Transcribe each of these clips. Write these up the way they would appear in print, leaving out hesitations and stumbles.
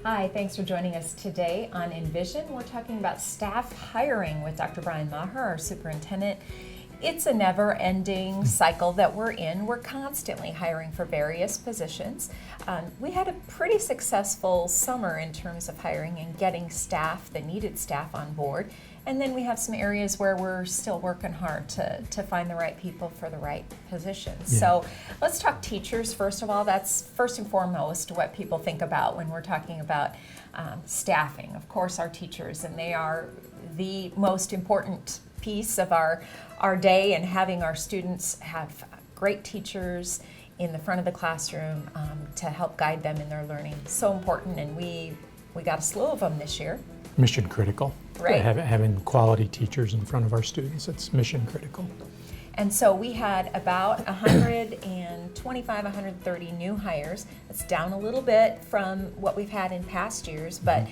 Hi, thanks for joining us today on Envision. We're talking about staff hiring with Dr. Brian Maher, our superintendent. It's a never-ending cycle that we're in. We're constantly hiring for various positions. We had a pretty successful summer in terms of hiring and getting staff, the needed staff on board. And then we have some areas where we're still working hard to find the right people for the right positions. Yeah. So let's talk teachers first of all. That's first and foremost what people think about when we're talking about staffing. Of course, our teachers, and they are the most important piece of our day, and having our students have great teachers in the front of the classroom to help guide them in their learning. So important, and we got a slew of them this year. Mission critical. Right. Having quality teachers in front of our students, it's mission critical. And so we had about 125, 130 new hires. It's down a little bit from what we've had in past years, but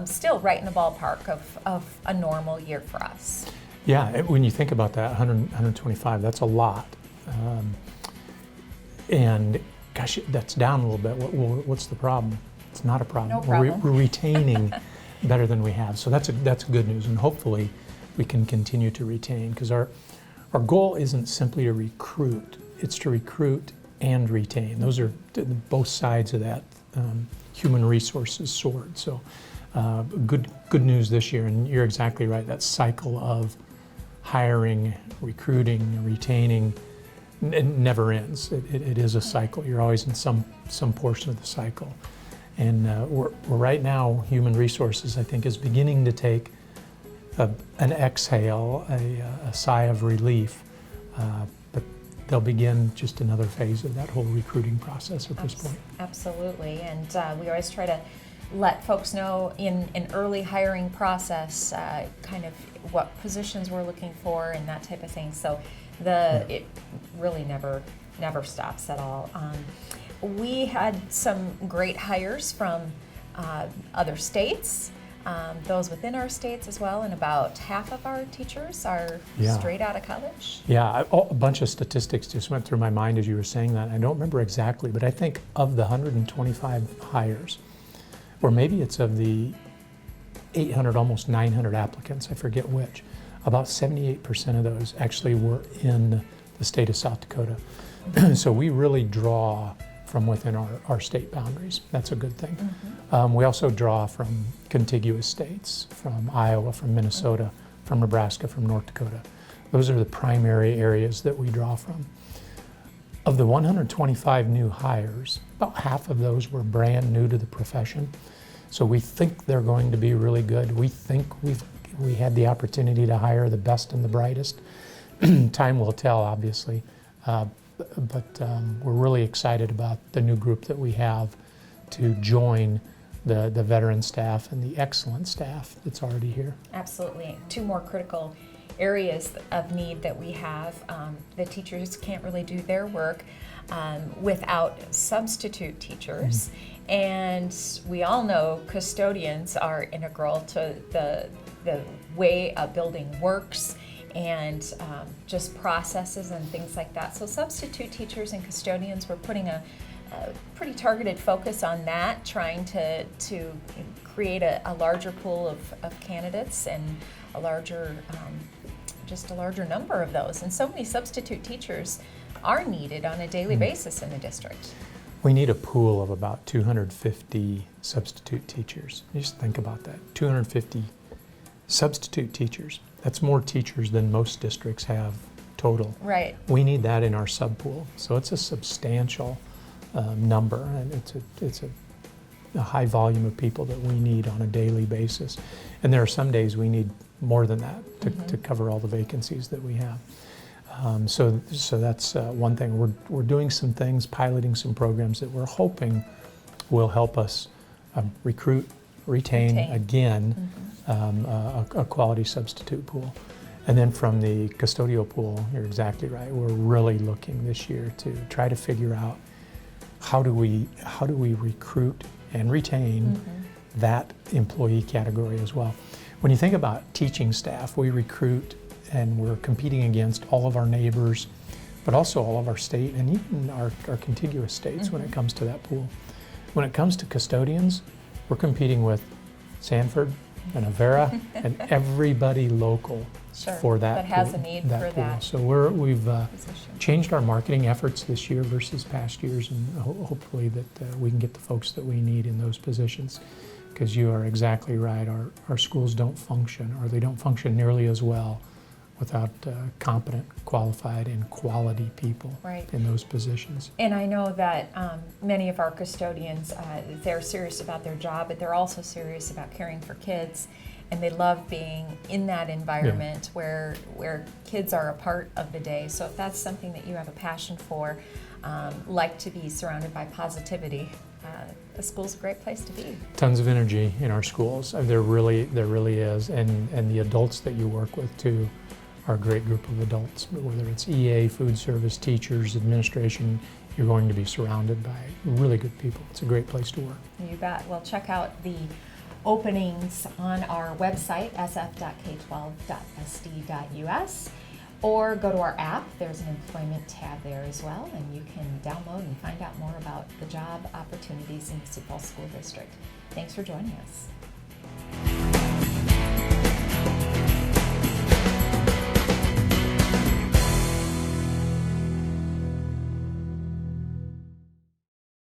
still right in the ballpark of a normal year for us. Yeah, when you think about that, 125, that's a lot. And gosh, that's down a little bit. What's the problem? It's not a problem. No problem. We're retaining better than we have. So that's good news, and hopefully we can continue to retain, because our goal isn't simply to recruit, it's to recruit and retain. Those are both sides of that human resources sword. So good news this year, and you're exactly right, that cycle of hiring, recruiting, retaining, it never ends. It is a cycle. You're always in some portion of the cycle. And we're right now, human resources, I think, is beginning to take an exhale, a sigh of relief, but they'll begin just another phase of that whole recruiting process at this point. Absolutely, and we always try to let folks know in an early hiring process kind of what positions we're looking for and that type of thing. So it really never stops at all. We had some great hires from other states, those within our states as well, and about half of our teachers are straight out of college. Yeah, a bunch of statistics just went through my mind as you were saying that. I don't remember exactly, but I think of the 125 hires, or maybe it's of the 800, almost 900 applicants, I forget which, about 78% of those actually were in the state of South Dakota. So we really draw from within our state boundaries. That's a good thing. We also draw from contiguous states, from Iowa, from Minnesota, from Nebraska, from North Dakota. Those are the primary areas that we draw from. Of the 125 new hires, about half of those were brand new to the profession. So we think they're going to be really good. We think we had the opportunity to hire the best and the brightest. Time will tell, obviously. But we're really excited about the new group that we have to join the veteran staff and the excellent staff that's already here. Absolutely. Two more critical areas of need that we have. The teachers can't really do their work without substitute teachers. And we all know custodians are integral to the way a building works and just processes and things like that. So substitute teachers and custodians, we're putting a pretty targeted focus on that, trying to create a larger pool of candidates and a larger number of those. And so many substitute teachers are needed on a daily basis in the district. We need a pool of about 250 substitute teachers. You just think about that, 250 substitute teachers. That's more teachers than most districts have total. Right. We need that in our subpool. So it's a substantial number, and it's a high volume of people that we need on a daily basis. And there are some days we need more than that to cover all the vacancies that we have. So that's one thing. We're doing some things, piloting some programs that we're hoping will help us recruit, retain again, a quality substitute pool. And then from the custodial pool, you're exactly right. We're really looking this year to try to figure out how do we recruit and retain that employee category as well. When you think about teaching staff, we recruit and we're competing against all of our neighbors, but also all of our state and even our contiguous states when it comes to that pool. When it comes to custodians, We're competing with Sanford and Avera and everybody local Sure, for that that has pool- a need that for pool. that So we've position. changed our marketing efforts this year versus past years, and hopefully that we can get the folks that we need in those positions. Because you are exactly right, our schools don't function, or they don't function nearly as well without competent, qualified, and quality people Right. in those positions. And I know that many of our custodians, they're serious about their job, but they're also serious about caring for kids. And they love being in that environment where kids are a part of the day. So if that's something that you have a passion for, like to be surrounded by positivity, a school's a great place to be. Tons of energy in our schools. There really is. And the adults that you work with too are a great group of adults. Whether it's EA, food service, teachers, administration, you're going to be surrounded by really good people. It's a great place to work. You bet. Well, check out the openings on our website, sf.k12.sd.us, or go to our app. There's an employment tab there as well, and you can download and find out more about the job opportunities in the Sioux Falls School District. Thanks for joining us.